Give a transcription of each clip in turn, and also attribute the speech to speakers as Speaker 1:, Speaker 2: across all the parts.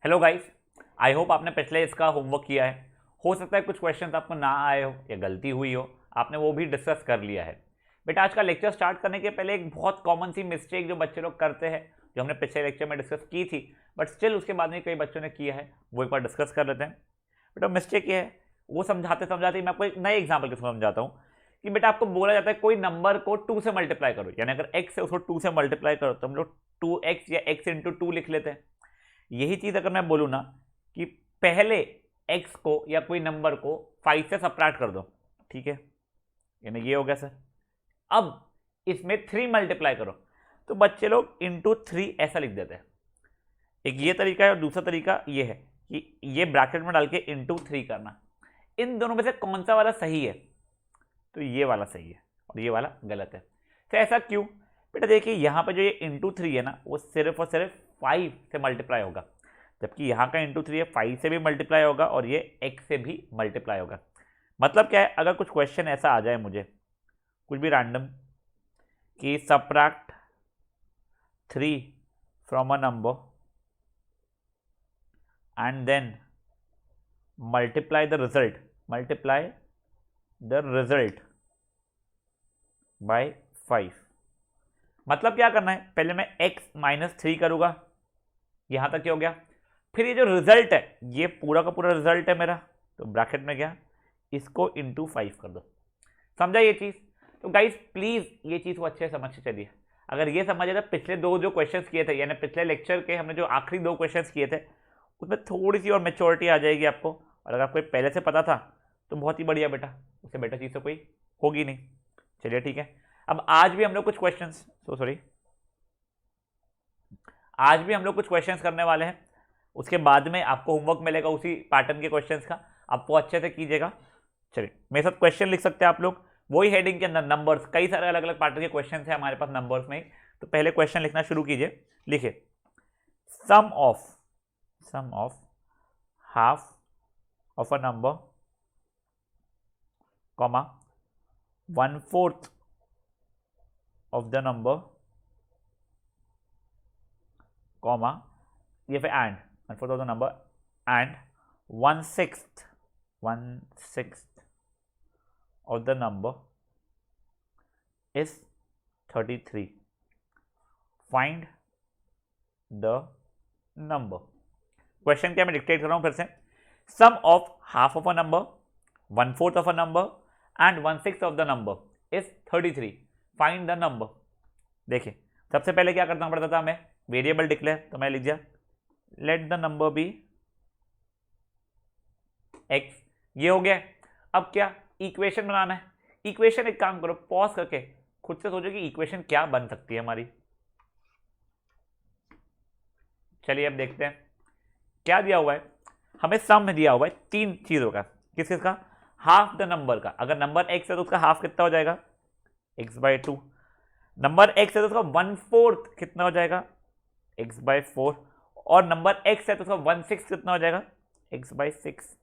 Speaker 1: Hello guys, I hope आपने पिछले इसका होमवर्क किया है। हो सकता है कुछ क्वेश्चंस आपको ना आए हो या गलती हुई हो, आपने वो भी डिस्कस कर लिया है। बेटा आज का लेक्चर स्टार्ट करने के पहले एक बहुत कॉमन सी मिस्टेक जो बच्चे लोग करते हैं, जो हमने पिछले लेक्चर में डिस्कस की थी बट स्टिल उसके बाद में कई बच्चों ने किया है, वो एक बार डिस्कस कर लेते हैं। बेटा मिस्टेक ये है, वो समझाते समझाते मैं आपको एक नए एग्जाम्पल के थ्रू समझाता हूँ कि बेटा आपको बोला जाता है कोई नंबर को 2 से मल्टीप्लाई करो, यानी अगर x है उसको 2 से मल्टीप्लाई करो तो हम लोग 2x या x इंटू 2 लिख लेते हैं। यही चीज अगर मैं बोलूँ ना कि पहले x को या कोई नंबर को 5 से सबट्रैक्ट कर दो, ठीक है, यानी ये हो गया सर। अब इसमें 3 मल्टीप्लाई करो, तो बच्चे लोग इंटू 3 ऐसा लिख देते हैं। एक ये तरीका है और दूसरा तरीका ये है कि ये ब्रैकेट में डाल के इंटू 3 करना। इन दोनों में से कौन सा वाला सही है? तो ये वाला सही है और ये वाला गलत है। तो ऐसा क्यों? बेटा देखिए यहाँ पे जो ये इंटू 3 है ना, वो सिर्फ और सिर्फ 5 से मल्टीप्लाई होगा, जबकि यहाँ का इंटू 3 है 5 से भी मल्टीप्लाई होगा और ये x से भी मल्टीप्लाई होगा। मतलब क्या है, अगर कुछ क्वेश्चन ऐसा आ जाए मुझे, कुछ भी रैंडम, कि subtract 3 from a number and then multiply the result by 5, मतलब क्या करना है, पहले मैं x माइनस 3 करूंगा, यहां तक क्या हो गया, फिर ये जो रिजल्ट है ये पूरा का पूरा रिजल्ट है मेरा, तो ब्रैकेट में गया, इसको इंटू 5 कर दो। समझा ये चीज? तो गाइस प्लीज ये चीज को अच्छे से समझ के चलिए। अगर ये समझे तो पिछले दो जो क्वेश्चंस किए थे, यानी पिछले लेक्चर के हमने जो आखिरी दो क्वेश्चंस किए थे, उसमें थोड़ी सी और मेच्योरिटी आ जाएगी आपको। और अगर आपको पहले से पता था तो बहुत ही बढ़िया बेटा, उससे बेटर चीज तो कोई होगी नहीं। चलिए ठीक है, अब आज भी हम लोग कुछ क्वेश्चंस आज भी हम लोग कुछ क्वेश्चंस करने वाले हैं। उसके बाद में आपको होमवर्क मिलेगा उसी पैटर्न के क्वेश्चंस का, आप वो अच्छे से कीजिएगा। चलिए मेरे साथ क्वेश्चन लिख सकते हैं आप लोग, वही हेडिंग के अंदर नंबर्स, कई सारे अलग अलग पैटर्न के क्वेश्चंस हैं हमारे पास नंबर्स में। तो पहले क्वेश्चन लिखना शुरू कीजिए, लिखिए sum of half of a number comma 1/4 of the number comma, ये फिर and 1/4 of the number and 1/6 of the number is 33. Find the number. Question क्या मैं डिक्टेट कर रहा हूं फिर से, sum of half of a number, 1/4 of a number and 1/6 of the number is 33. Find the number. देखिए सबसे पहले क्या करना पड़ता था हमें, वेरिएबल डिक्लेयर, तो मैं लिख दिया let the number be x, ये हो गया। अब क्या, इक्वेशन बनाना है। इक्वेशन एक काम करो, पॉज करके खुद से सोचो कि इक्वेशन क्या बन सकती है हमारी। चलिए अब देखते हैं क्या दिया हुआ है। हमें सम दिया हुआ है 3 चीजों का, किस किस का, हाफ द नंबर का। अगर नंबर x है तो उसका हाफ कितना हो जाएगा, x/2। नंबर x है तो उसका 1/4 कितना हो जाएगा, x/4। और नंबर x है तो उसका 1/6 कितना हो जाएगा, x/6।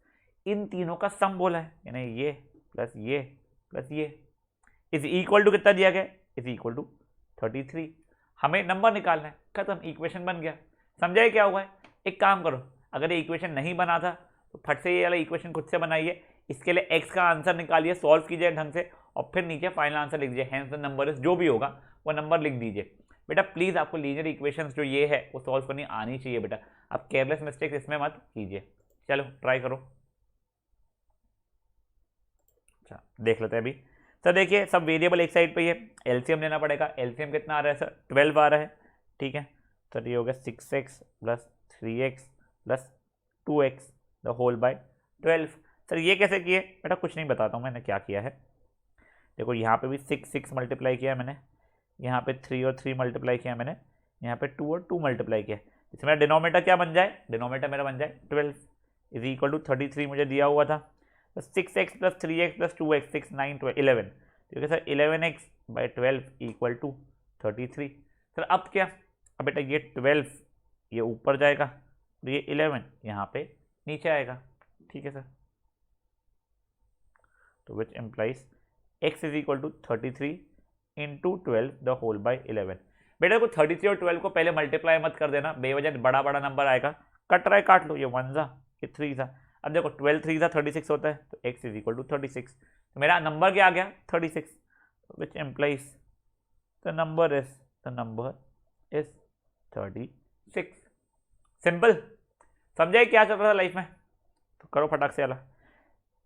Speaker 1: इन तीनों का सम बोला है, यानी ये प्लस ये प्लस ये इज इक्वल टू कितना दिया गया, इज इक्वल टू 33। हमें नंबर निकालना है, खत्म, इक्वेशन बन गया। समझाइए क्या हुआ है? एक काम करो, अगर ये इक्वेशन नहीं बना था तो फट से ये वाला इक्वेशन खुद से बनाइए, इसके लिए एक्स का आंसर निकालिए, सॉल्व कीजिए ढंग से और फिर नीचे फाइनल आंसर लिख दीजिए, हेंस द नंबर इज, जो भी होगा वो नंबर लिख दीजिए। बेटा प्लीज आपको लीनियर इक्वेशंस जो ये है वो सॉल्व करनी आनी चाहिए बेटा, आप केयरलेस मिस्टेक्स इसमें मत कीजिए। चलो ट्राई करो। अच्छा देख लेते हैं अभी। सर देखिए सब वेरिएबल एक साइड पे ही है, एलसीएम लेना पड़ेगा। एलसीएम कितना आ रहा है सर, 12 आ रहा है, ठीक है। सर ये हो गया 6x plus 3x plus 2x the whole by 12। Sir ये कैसे किए बेटा, कुछ नहीं बताता हूँ मैंने क्या किया है। देखो यहाँ पे भी 6 मल्टीप्लाई किया मैंने, यहाँ पे 3 और 3 मल्टीप्लाई किया मैंने, यहाँ पे 2 और 2 मल्टीप्लाई किया। इसमें मेरा डिनोमीटर क्या बन जाए, डिनोमीटर मेरा बन जाए 12 इज इक्वल टू 33 मुझे दिया हुआ था। तो 6x plus 3x plus 2x 6 9 12 11, ठीक है sir, 11x/12 equal to 33। Sir अब क्या, अब बेटा ये 12 ये ऊपर जाएगा तो ये 11 यहाँ पे नीचे आएगा, ठीक है सर। तो which implies x is equal to 33 into 12 the whole by 11। बेटा को 33 और 12 को पहले मल्टीप्लाई मत कर देना, बेवजह बड़ा बड़ा नंबर आएगा, कट रहा है, काट लो, ये 1 जा, ये 3 जा। अब देखो 12 3 जा 36 होता है, तो x इज इक्वल टू 36। तो मेरा नंबर क्या आ गया 36, which implies the number is 36। Simple. समझे क्या चल रहा था लाइफ में? तो करो फटाक से वाला।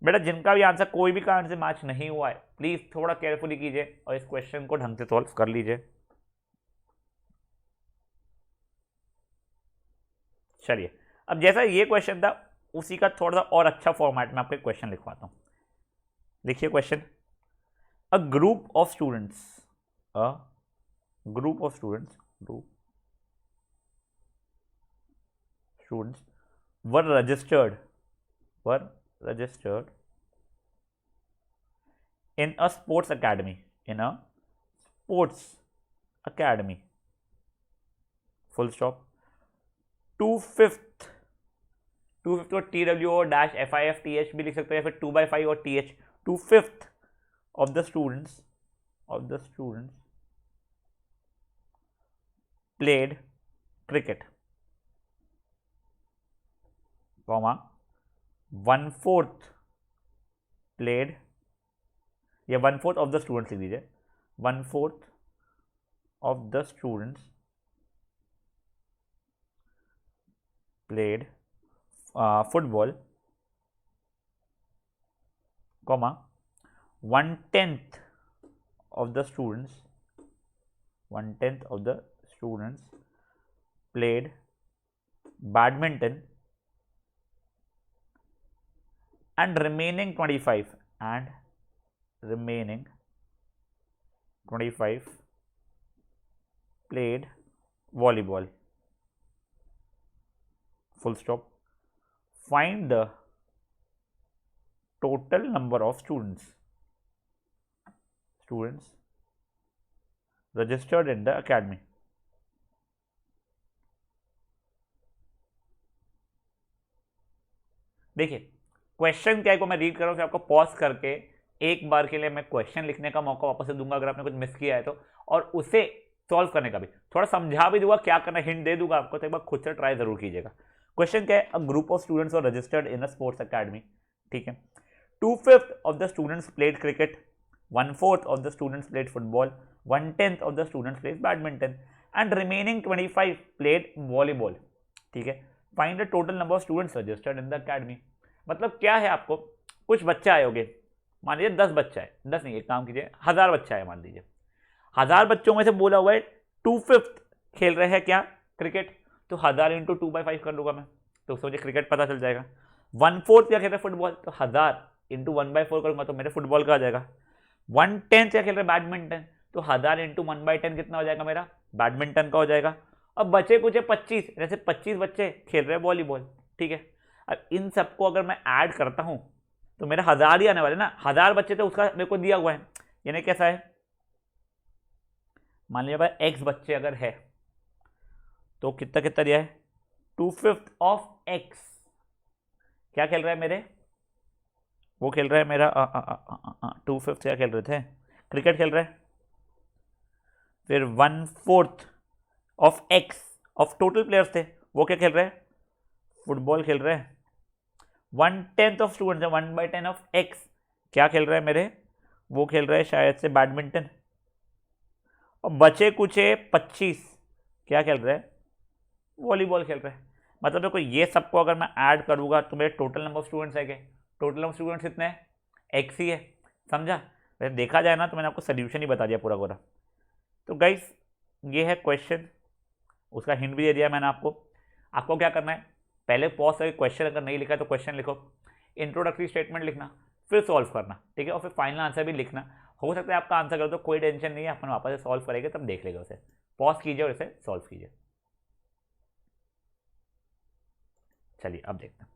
Speaker 1: बेटा जिनका भी आंसर कोई भी कारण से मैच नहीं हुआ है, प्लीज थोड़ा केयरफुली कीजिए और इस क्वेश्चन को ढंग से सॉल्व कर लीजिए। चलिए, अब जैसा ये क्वेश्चन था उसी का थोड़ा सा और अच्छा फॉर्मेट में आपको क्वेश्चन लिखवाता हूं। देखिए question, a group of students were registered in a sports academy, full stop। 2/5 को TWO डैश FIFTH भी लिख सकते हो या फिर 2/5 और TH। 2/5 of the students played cricket, 1/4 played, या 1/4 of the students लिख दीजिए, 1/4 of the students played football, 1/10 of the students played badminton, and remaining 25 played volleyball, full stop। Find the total number of students registered in the academy। देखिए question क्या है को मैं read कर रहा हूं, फिर आपको पॉज करके एक बार के लिए मैं क्वेश्चन लिखने का मौका वापस से दूंगा अगर आपने कुछ मिस किया है तो, और उसे सॉल्व करने का भी थोड़ा समझा भी दूंगा, क्या करना हिंट दे दूंगा आपको, तो एक बार खुद से ट्राई जरूर कीजिएगा। क्वेश्चन क्या है, a group of students were registered in a sports academy, ठीक है। 2/5 of the students played cricket, 1/4 of the students played football, 1/10 of the students played badminton, and remaining 25 played volleyball, ठीक है। Find the total number of students registered in the academy. मतलब क्या है, आपको कुछ बच्चे आए होंगे, मान लीजिए 10 बच्चा है, 10 नहीं, एक काम कीजिए 1000 बच्चा है, मान लीजिए 1000 बच्चों में से बोला हुआ है 2/5 खेल रहे हैं क्या क्रिकेट, तो 1000 इंटू 2/5 कर लूंगा मैं, तो उससे मुझे क्रिकेट पता चल जाएगा। 1/4 क्या खेल रहे हैं फुटबॉल, तो 1000 इंटू 1/4 करूंगा तो मेरे फुटबॉल का आ जाएगा। 1/10 क्या खेल रहे हैं बैडमिंटन, तो 1000 इंटू 1/10 कितना हो जाएगा मेरा, बैडमिंटन का हो जाएगा। अब बचे कुछ 25, जैसे 25 बच्चे खेल रहे हैं वॉलीबॉल, ठीक है। अब इन सबको अगर मैं ऐड करता हूं तो मेरा 1000 ही आने वाले ना, 1000 बच्चे तो उसका मेरे को दिया हुआ है, यानी कैसा है, मान लीजिए भाई x बच्चे अगर है तो कितना कितना दिया है, 2/5 ऑफ x क्या खेल रहा है मेरे, वो खेल रहा है मेरा 2/5 क्या खेल रहे थे, क्रिकेट खेल रहा है। फिर 1/4 of x of total players थे, वो क्या खेल रहे हैं, फुटबॉल खेल रहे हैं। 1/10 ऑफ स्टूडेंट्स है, 1/10 ऑफ x क्या खेल रहे हैं मेरे, वो खेल रहे हैं शायद से बैडमिंटन। और बचे कुछ 25 क्या खेल रहे हैं, वॉलीबॉल खेल रहे हैं। मतलब देखो ये सबको अगर मैं ऐड करूंगा तो मेरे टोटल नंबर ऑफ स्टूडेंट्स है, टोटल नंबर ऑफ स्टूडेंट्स कितने हैं, x ही है, समझा। वैसे देखा जाए ना तो मैंने आपको सोल्यूशन ही बता दिया पूरा पूरा। तो गाइस ये है क्वेश्चन, उसका हिंट भी दे दिया मैंने आपको। आपको क्या करना है, पहले पॉज करके क्वेश्चन अगर नहीं लिखा तो क्वेश्चन लिखो, इंट्रोडक्टरी स्टेटमेंट लिखना, फिर सॉल्व करना, ठीक है, और फिर फाइनल आंसर भी लिखना। हो सकता है आपका आंसर करो तो कोई टेंशन नहीं है, अपन वापस से सॉल्व करेंगे तब देख लेगा उसे, पॉज कीजिए और इसे सॉल्व कीजिए। चलिए अब देखते हैं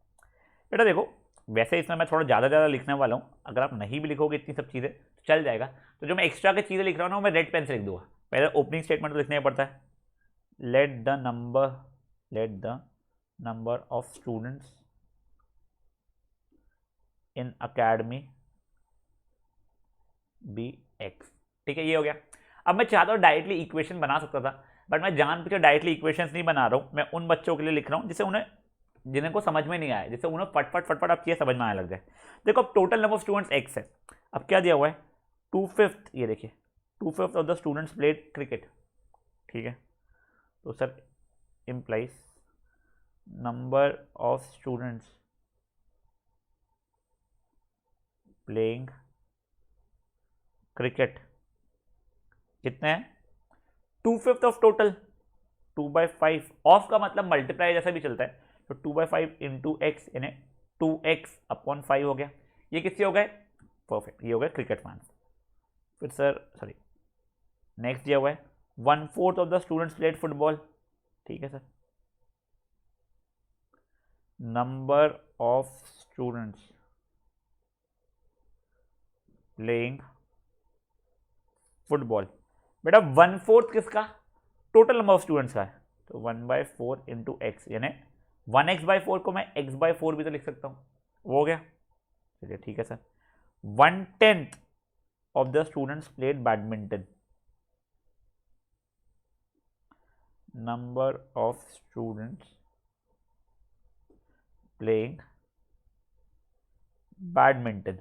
Speaker 1: बेटा, देखो वैसे इसमें मैं थोड़ा ज़्यादा लिखने वाला हूँ, अगर आप नहीं भी लिखोगे इतनी सब चीज़ें तो चल जाएगा। तो जो मैं एक्स्ट्रा की चीज़ें लिख रहा हूँ ना मैं रेड पेन से लिख दूंगा, पहले ओपनिंग स्टेटमेंट तो लिखना ही पड़ता है, let the number of students in academy be x, ठीक है, ये हो गया। अब मैं चाहता हूँ डायरेक्टली इक्वेशन बना सकता था, बट मैं जानबूझकर डायरेक्टली इक्वेशंस नहीं बना रहा हूँ, मैं उन बच्चों के लिए लिख रहा हूँ जिसे उन्हें जिनको समझ में नहीं आया, जैसे उन्होंने फटफट फटफट अब किया, समझ में आने लग जाए। देखो अब total number of students x है, अब क्या दिया हुआ है 2/5, ये देखिए 2/5 of the students played cricket, ठीक है। तो sir implies number of students playing cricket कितने हैं 2/5 ऑफ टोटल, 2/5 ऑफ का मतलब मल्टीप्लाई जैसा भी चलता है, तो 2/5 इंटू एक्स यानी 2x अपॉन 5 हो गया। ये किससे हो गए परफेक्ट, ये हो गए क्रिकेट फैंस। फिर सर सॉरी नेक्स्ट दिया हुआ है 1/4 of the students played football, ठीक है sir. Number of students playing football, बेटा 1/4 किसका टोटल नंबर ऑफ स्टूडेंट्स का है, तो 1/4 इंटू एक्स यानी 1x/4 को मैं x/4 भी तो लिख सकता हूँ, वो हो गया। चलिए ठीक है sir. 1/10 of the students played badminton, number of students playing badminton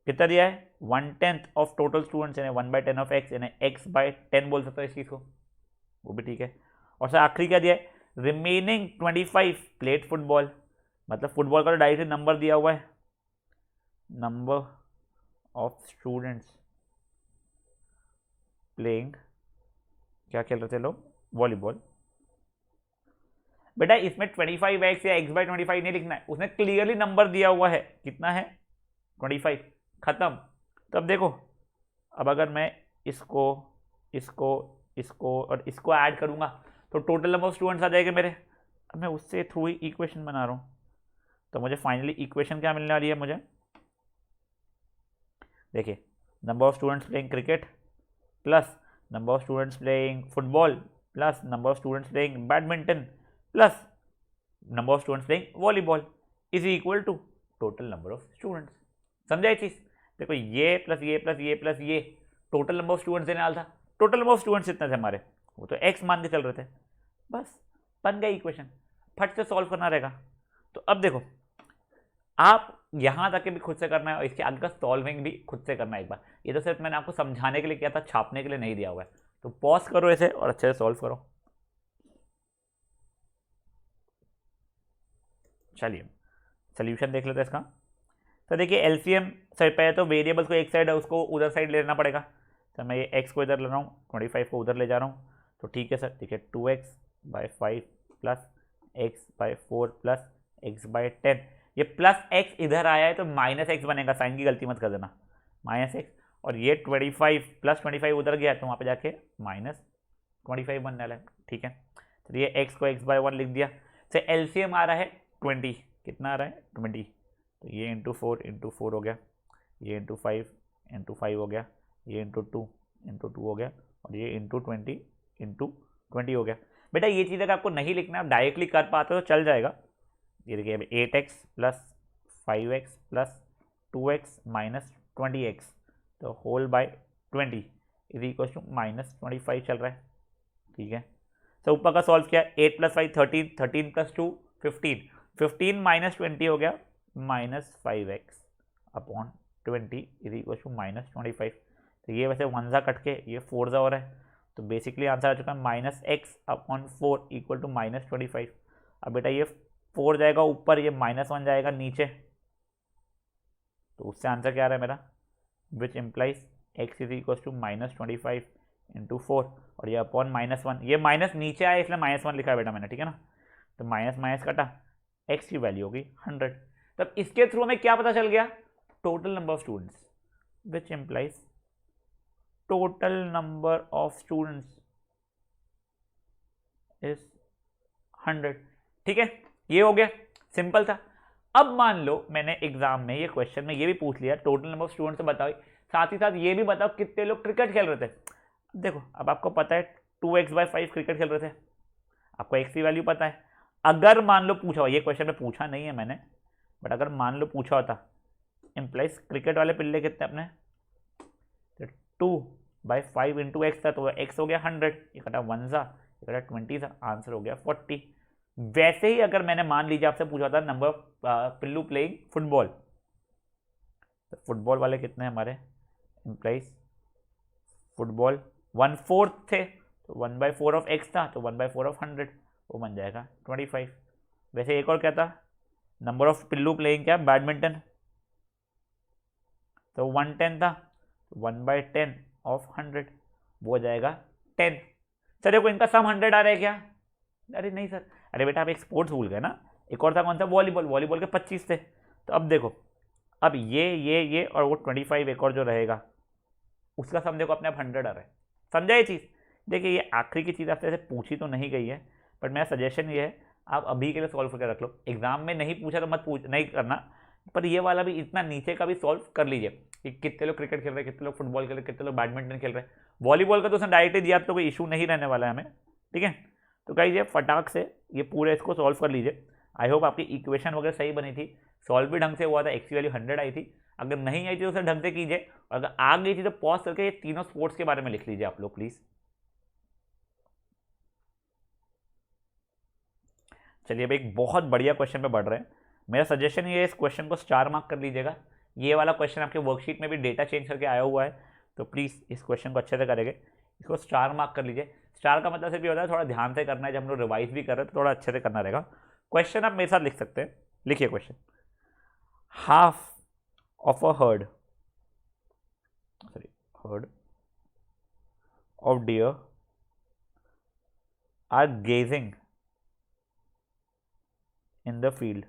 Speaker 1: कितना दिया है 1/10 ऑफ टोटल स्टूडेंट्स यानी 1/10 ऑफ x यानी x/10 बोल सकते हो इस चीज को, वो भी ठीक है। और सर आखिरी क्या दिया है रिमेनिंग 25 प्लेड फुटबॉल, मतलब फुटबॉल का डायरेक्टली नंबर दिया हुआ है, नंबर ऑफ स्टूडेंट्स प्लेइंग क्या खेल रहे थे लोग वॉलीबॉल। बेटा इसमें 25x या x/25 नहीं लिखना है, उसने क्लियरली नंबर दिया हुआ है, कितना है 25, खत्म। तो अब देखो अब अगर मैं इसको इसको इसको और इसको ऐड करूंगा तो टोटल नंबर ऑफ स्टूडेंट्स आ जाएंगे मेरे। अब मैं उससे थ्रू ही इक्वेशन बना रहा हूं, तो मुझे फाइनली इक्वेशन क्या मिलने वाली है मुझे, देखिए number of students playing cricket plus number of students playing football plus number of students playing badminton plus number of students playing volleyball is equal to total number of students. समझा ये चीज, देखो ये प्लस ये plus ये plus ये total number of students देने वाला था, टोटल नंबर ऑफ स्टूडेंट्स कितने थे हमारे, वो तो x मान के चल रहे थे, बस बन गया इक्वेशन, फट से सॉल्व करना रहेगा। तो अब देखो आप यहां तक के भी खुद से करना है और इसके आगे का सॉल्विंग भी खुद से करना है एक बार, ये तो सिर्फ मैंने आपको समझाने के लिए किया था, छापने के लिए नहीं दिया हुआ है। तो पॉज करो इसे और अच्छे से सॉल्व करो। चलिए सोल्यूशन देख लेते हैं इसका। तो देखिए एलसीएम सही पहले तो वेरिएबल्स को एक साइड है उसको उधर साइड लेना पड़ेगा, तो मैं ये x को इधर ले रहा हूँ 25 को उधर ले जा रहा हूँ, तो ठीक है सर। देखिए 2x/5 plus x/4 plus x/10, ये प्लस x इधर आया है तो माइनस x बनेगा, साइन की गलती मत कर देना, -x। और ये 25 प्लस 25 उधर गया तो वहाँ पे जाके -25 बनने वाला है, ठीक है। तो ये x को x/1 लिख दिया। से एलसीएम आ रहा है 20, कितना आ रहा है 20, तो ये इंटू 4 हो गया, ये इंटू 5 हो गया, ये इंटू 2 हो गया और ये इंटू 20 हो गया। बेटा ये चीज़ अगर आपको नहीं लिखना आप डायरेक्टली कर पाते हो तो चल जाएगा। ये देखिए अब 8x plus 5x plus 2x minus 20x तो whole by 20 is equal to -25 चल रहा है, ठीक है। तो ऊपर का सॉल्व किया 8 + 5 13, 13 + 2 15, 15 - 20 हो गया -5x upon 20 is equal to -25। तो ये वैसे 1 ज़ा कट के ये 4 ज़ा हो रहा है, तो बेसिकली आंसर आ चुका है -x अपॉन 4 इक्वल टू -25। अब बेटा ये 4 जाएगा ऊपर, ये -1 जाएगा नीचे, तो उससे आंसर क्या आ रहा है मेरा, which implies x is equal to -25 into 4 और ये अपॉन -1, ये माइनस नीचे आया इसलिए -1 लिखा है बेटा मैंने, ठीक है ना। तो माइनस माइनस कटा, x की वैल्यू होगी 100। तब इसके थ्रू हमें क्या पता चल गया, total number of students, which implies total number of students is 100, ठीक है। ये हो गया, सिंपल था। अब मान लो मैंने एग्जाम में ये क्वेश्चन में ये भी पूछ लिया टोटल नंबर ऑफ स्टूडेंट्स बताओ, साथ ही साथ ये भी बताओ कितने लोग क्रिकेट खेल रहे थे। देखो अब आपको पता है 2x/5 क्रिकेट खेल रहे थे, आपको x की वैल्यू पता है। अगर मान लो पूछा हो, ये क्वेश्चन में पूछा नहीं है मैंने, बट अगर मान लो पूछा होता इम्प्लाइज क्रिकेट वाले पिल्ले कितने अपने, तो 2/5 इंटू एक्स था तो x हो गया 100, ये कटा 1 सा, ये कटा 20 सा, आंसर हो गया 40। वैसे ही अगर मैंने मान लीजिए आपसे पूछा था नंबर ऑफ पिल्लू प्लेइंग फुटबॉल, तो फुटबॉल वाले कितने हमारे एम्प्लॉइज, फुटबॉल 1/4 थे, तो 1/4 ऑफ एक्स था, तो 1/4 ऑफ 100, वो बन जाएगा 25। वैसे एक और क्या था, नंबर ऑफ पिल्लू प्लेइंग क्या, बैडमिंटन, तो 110 था, 1/10 ऑफ 100, वो हो जाएगा 10। सर देखो इनका सम 100 आ रहा है क्या, अरे नहीं सर, अरे बेटा आप एक स्पोर्ट्स भूल गए ना, एक और था कौन सा, वॉलीबॉल, वॉलीबॉल के 25 थे। तो अब देखो, अब ये और वो 25 एक और जो रहेगा उसका सम देखो अपने आप 100 आ रहा है। समझा ये चीज़। देखिए ये आखिरी की चीज़ आपसे ऐसे पूछी तो नहीं गई है, बट मेरा सजेशन ये है आप अभी के लिए सॉल्व करके रख लो, एग्जाम में नहीं पूछा तो मत पूछ नहीं करना, पर ये वाला भी इतना नीचे का भी सॉल्व कर लीजिए कि कितने लोग क्रिकेट खेल रहे हैं, कितने लोग फुटबॉल खेल रहे हैं, कितने लोग बैडमिंटन खेल रहे हैं। वॉलीबॉल का तो उसने डायरेक्ट दिया तो कोई इशू नहीं रहने वाला है हमें, ठीक है। तो कहिए फटाक से ये पूरे इसको सॉल्व कर लीजिए। आई होप आपकी इक्वेशन वगैरह सही बनी थी, सॉल्व भी ढंग से हुआ था, एक्स की वैल्यू 100 आई थी। अगर नहीं आई थी तो उसे ढंग से कीजिए, और अगर आ गई थी तो पॉज करके ये तीनों स्पोर्ट्स के बारे में लिख लीजिए आप लोग प्लीज। चलिए अब एक बहुत बढ़िया क्वेश्चन पे बढ़ रहे हैं। मेरा सजेशन ये है इस क्वेश्चन को स्टार मार्क कर लीजिएगा। ये वाला क्वेश्चन आपके वर्कशीट में भी डेटा चेंज करके आया हुआ है, तो प्लीज़ इस क्वेश्चन को अच्छे से करेंगे, इसको स्टार मार्क कर लीजिए। स्टार का मतलब सिर्फ ये होता है थोड़ा ध्यान से करना है, जब हम लोग रिवाइज भी कर रहे हैं तो थोड़ा अच्छे से करना रहेगा। क्वेश्चन आप मेरे साथ लिख सकते हैं, लिखिए question. Half of a heard of deer are gazing in the field,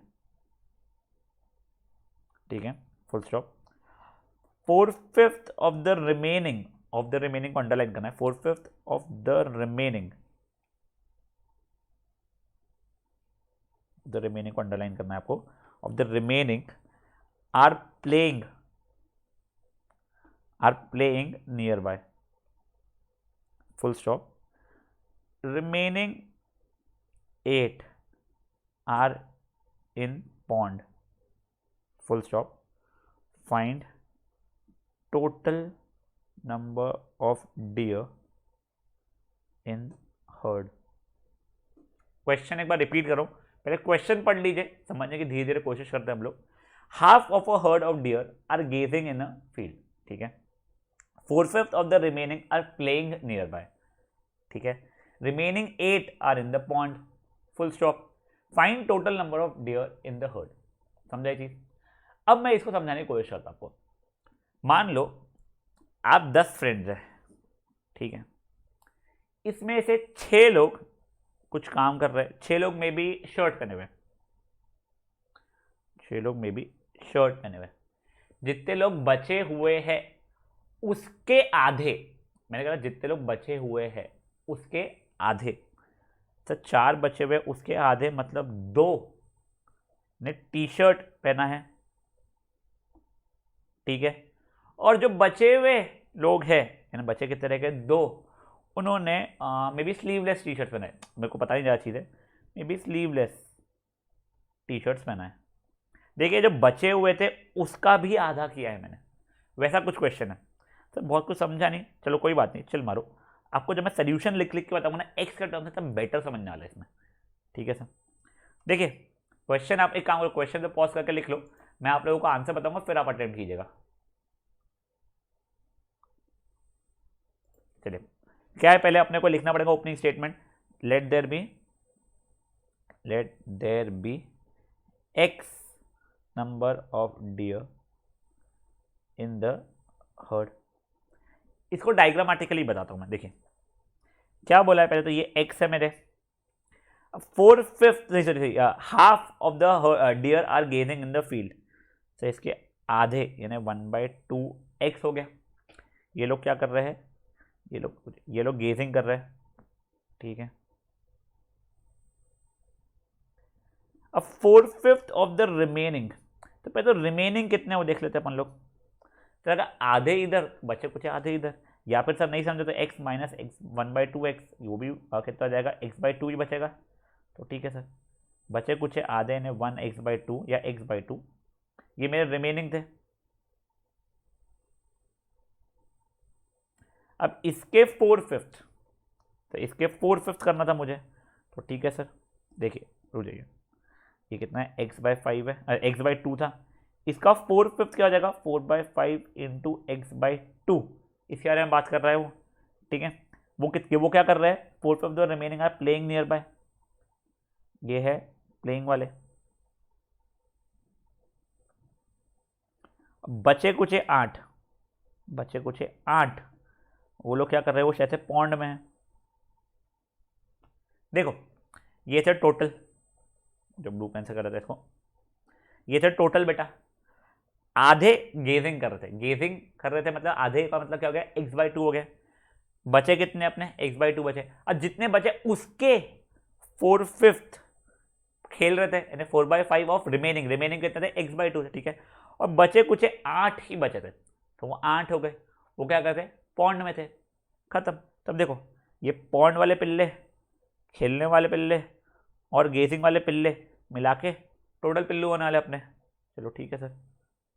Speaker 1: ठीक है, full stop. 4/5 of the remaining को अंडरलाइन करना है, 4/5 of the remaining को अंडरलाइन करना है आपको, of the remaining are playing nearby, full stop. Remaining 8 are in pond, full stop. Find total number of deer in herd. Question एक बार repeat करो, पहले क्वेश्चन पढ़ लीजिए, समझने की धीरे धीरे कोशिश करते हैं हम लोग। Half of a herd of deer are grazing in a field, ठीक है। 4/5 of the remaining are playing nearby, ठीक है। Remaining 8 are in the pond, full stop. Find total number of deer in the herd. समझा चीज। अब मैं इसको समझाने की कोशिश करता हूं आपको। मान लो आप 10 फ्रेंड्स हैं, ठीक है, इसमें से 6 लोग कुछ काम कर रहे हैं, 6 लोग में भी शर्ट पहने हुए, 6 लोग में भी शर्ट पहने हुए। जितने लोग बचे हुए हैं उसके आधे, मैंने कहा जितने लोग बचे हुए हैं उसके आधे, तो 4 बचे हुए उसके आधे मतलब 2 ने टी शर्ट पहना है, ठीक है। और जो बचे हुए लोग हैं, यानी बचे कितने रह गए, 2, उन्होंने may be sleeveless T shirt पहना है, मेरे को पता नहीं ज़्यादा चीज़ है, may be sleeveless T shirts पहना है। देखिए जो बचे हुए थे उसका भी आधा किया है मैंने, वैसा कुछ क्वेश्चन है। तो बहुत कुछ समझा नहीं, चलो कोई बात नहीं, चल मारो। आपको जब मैं सोल्यूशन लिख लिख के बताऊंगा ना एक्स का टर्म से, तब बेटर समझने वाला है इसमें, ठीक है सर। देखिए क्वेश्चन, आप एक काम करो, क्वेश्चन पे पॉज करके लिख लो, मैं आप लोगों को आंसर बताऊंगा, फिर आप अटेम्प्ट कीजिएगा। चलिए क्या है, पहले अपने को लिखना पड़ेगा opening statement, let there be x number of deer in the herd. इसको डायग्रामेटिकली बताता हूं मैं। देखिए क्या बोला है, पहले तो ये एक्स है मेरे, 4/5 half of the deer are grazing in the field, तो इसके आधे यानी 1/2 एक्स हो गया। ये लोग क्या कर रहे हैं, ये लोग गेजिंग कर रहे हैं, ठीक है। अब 4/5 ऑफ द रिमेनिंग, तो पहले तो रिमेनिंग कितने वो देख लेते हैं अपन लोग। तो अगर आधे इधर बचे कुछ आधे इधर, या फिर सब नहीं समझे तो x माइनस एक्स 1/2 एक्स, वो भी कितना हो जाएगा, x/2 ही बचेगा, तो ठीक है सर। बचे कुछ आधे ने 1x/2 या x/2, ये मेरे रिमेनिंग थे। अब इसके 4/5, तो इसके 4/5 करना था मुझे, तो ठीक है सर। देखिए रुक जाइए, ये कितना है, x/5 है, x/2 था, इसका 4/5 क्या हो जाएगा, 4/5 इंटू x/2, इसके बारे में बात कर रहा है वो, ठीक है। वो क्या कर रहा है, 4/5 the remaining are playing nearby, ये है प्लेइंग वाले। बचे कुछ 8, बचे कुछ 8, वो लोग क्या कर रहे हैं, वो शायद से पॉन्ड में है। देखो ये थे टोटल, जो ब्लू पेन से कर रहे थे इसको, ये थे टोटल बेटा, आधे गेजिंग कर रहे थे, गेजिंग कर रहे थे मतलब आधे का मतलब क्या हो गया, x/2 हो गया। बचे कितने अपने, x/2 बचे, और जितने बचे उसके 4/5 खेल रहे थे, यानी 4/5 ऑफ रिमेनिंग, रिमेनिंग कितने थे, x/2 थे, ठीक है। और बचे कुछ 8 ही बचे थे, तो वो 8 हो गए, वो क्या करते, पॉन्ड में थे, खत्म। तब देखो ये पॉन्ड वाले पिल्ले, खेलने वाले पिल्ले और गेजिंग वाले पिल्ले मिला के टोटल पिल्लू बना ले अपने, चलो ठीक है सर।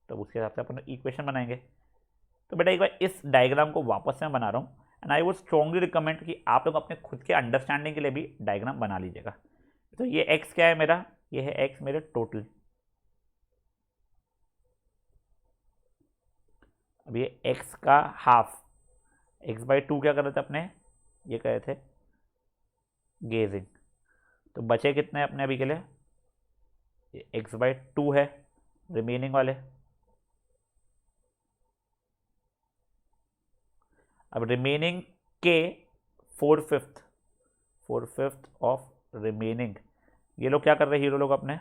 Speaker 1: तब उसके हिसाब से अपन इक्वेशन बनाएंगे। तो बेटा एक बार इस डायग्राम को वापस से मैं बना रहा हूँ, and I would strongly recommend कि आप लोग अपने खुद के अंडरस्टैंडिंग के लिए भी डायग्राम बना लीजिएगा। तो ये x क्या है मेरा, ये है x मेरे टोटल, अब ये x का हाफ, x/2 क्या कर रहे थे अपने, ये कह रहे थे गेजिंग, तो बचे कितने अपने अभी के लिए, ये x/2 है रिमेनिंग वाले। अब रिमेनिंग के 4/5 ऑफ रिमेनिंग, ये लोग क्या कर रहे हैं हीरो लोग अपने,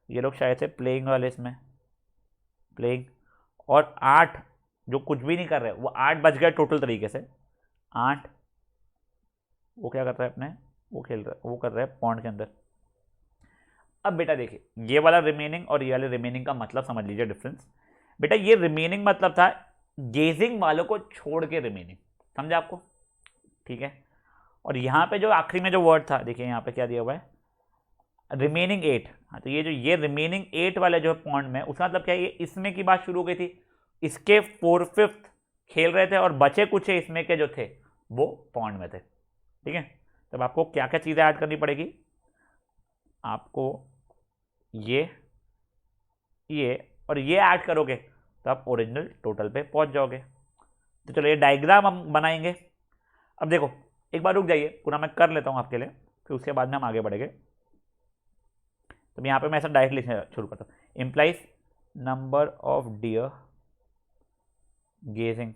Speaker 1: ये लोग शायद से प्लेइंग वाले, इसमें प्लेइंग, और 8 जो कुछ भी नहीं कर रहे, वो 8 बच गए टोटल तरीके से, 8 वो क्या कर रहा है अपने, वो खेल रहा है, वो कर रहा है पॉन्ड के अंदर। अब बेटा देखिए ये वाला रिमेनिंग और ये वाले रिमेनिंग का मतलब समझ लीजिए डिफरेंस। बेटा ये रिमेनिंग मतलब था गेजिंग वालों को छोड़ के रिमेनिंग, समझा आपको, ठीक है। और यहाँ पे जो आखिरी में जो वर्ड था, देखिए यहाँ पे क्या दिया हुआ है, रिमेनिंग 8, हाँ तो ये जो ये रिमेनिंग 8 वाले जो पॉइंट में, उसका मतलब क्या है, ये इसमें की बात शुरू हो गई थी, इसके 4/5 खेल रहे थे और बचे कुछ इसमें के जो थे वो पॉइंट में थे, ठीक है। तब आपको क्या क्या चीज़ें ऐड करनी पड़ेगी, आपको ये और ये ऐड करोगे तो आप ओरिजिनल टोटल पे पहुंच जाओगे। तो चलो ये डायग्राम हम बनाएंगे। अब देखो एक बार रुक जाइए, पूरा मैं कर लेता हूँ आपके लिए, फिर उसके बाद में हम आगे बढ़ेंगे। तो यहाँ पे मैं ऐसा डायरेक्ट लिखना शुरू करता हूँ, implies number of deer grazing,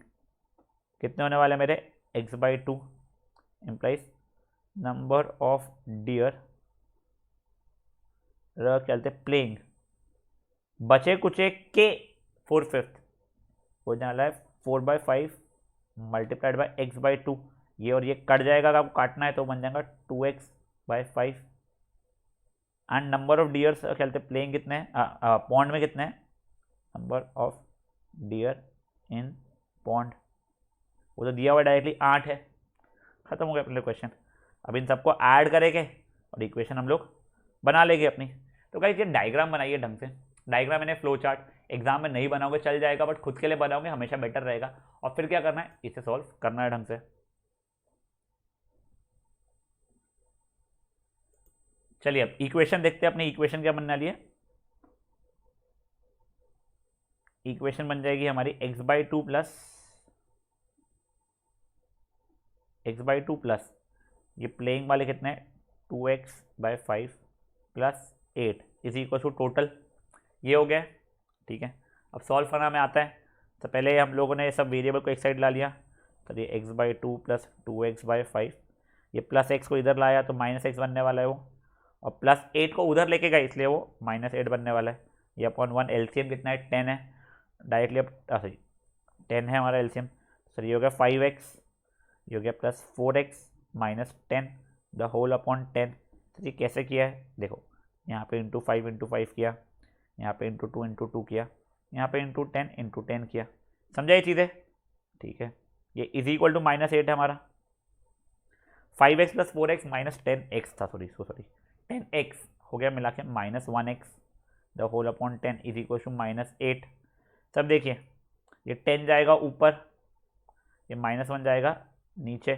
Speaker 1: कितने होने वाले मेरे, x/2, implies number of deer चलते प्लेइंग, बचे कुचे के 4/5 हो जाना है 4/5 मल्टीप्लाइड बाई x/2, ये और ये कट जाएगा, अगर आपको काटना है तो बन जाएगा 2x/5, and number of dears कहते हैं प्लेइंग कितने हैं, पॉन्ड में कितने हैं, number of deer in pond, वो तो दिया हुआ डायरेक्टली 8 है, खत्म हो गया अपने क्वेश्चन। अब इन सबको ऐड करेंगे और इक्वेशन हम लोग बना लेंगे अपनी। तो गाइस ये डायग्राम बनाइए ढंग से, डायग्राम मैंने फ्लो चार्ट, एग्जाम में नहीं बनाओगे चल जाएगा, बट खुद के लिए बनाओगे हमेशा बेटर रहेगा। और फिर क्या करना है, इसे सॉल्व करना है ढंग से। चलिए अब इक्वेशन देखते हैं, अपनी इक्वेशन क्या बनने वाली है। इक्वेशन बन जाएगी हमारी x/2 प्लस ये प्लेइंग वाले कितने, 2x/5 plus 8 is equal to total, ये हो गया, ठीक है। अब सॉल्व करना में आता है, तो पहले हम लोगों ने सब वेरिएबल को एक साइड ला लिया, तो ये x/2 प्लस 2x/5, ये प्लस x को इधर लाया तो -x बनने वाला है वो, और प्लस 8 को उधर लेके गए इसलिए वो -8 बनने वाला है। ये अपॉन 1 एलसीएम कितना है, 10 है, डायरेक्टली अब सॉरी 10 है हमारा एलसीएम, सर ये हो गया 5x, ये हो गया plus 4x minus 10 the whole upon 10। तो ये कैसे किया है, देखो यहाँ पे इंटू 5 किया, यहाँ पे इंटू 2 किया, यहाँ पे इंटू 10 किया, समझा ये चीज़ें, ठीक है। ये इज इक्वल टू -8 है हमारा, 5x plus 4x minus 10x था, सॉरी 10x हो गया मिला के -1x the whole upon 10 is equal to -8। सब देखिए ये 10 जाएगा ऊपर, ये -1 जाएगा नीचे,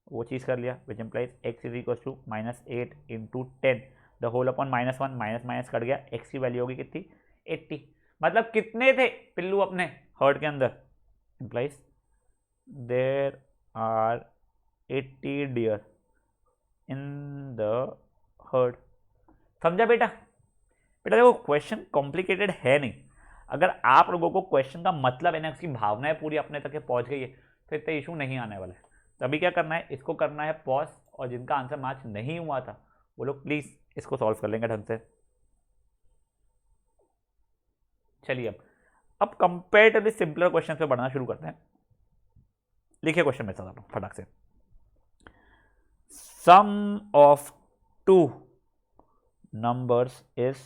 Speaker 1: वो चीज़ कर लिया, which implies x is equal to -8 into 10 the whole upon -1, minus minus cut गया, x की वैल्यू होगी कितनी 80। मतलब कितने थे पिल्लू अपने हर्ट के अंदर, implies there are 80 deer in the herd. समझा बेटा? बेटा देखो क्वेश्चन कॉम्प्लिकेटेड है नहीं, अगर आप लोगों को क्वेश्चन का मतलब है ना, उसकी भावनाएं पूरी अपने तक पहुंच गई है तो इतना इशू नहीं आने वाला है। तो अभी क्या करना है, इसको करना है पॉज, और जिनका आंसर मैच नहीं हुआ था वो लोग प्लीज इसको सॉल्व कर लेंगे ढंग से। चलिए अब कंपेरेटिवली सिंपलर क्वेश्चन पे बढ़ना शुरू करते हैं। लिखिए क्वेश्चन मेरे साथ फटाक से। Sum of to numbers is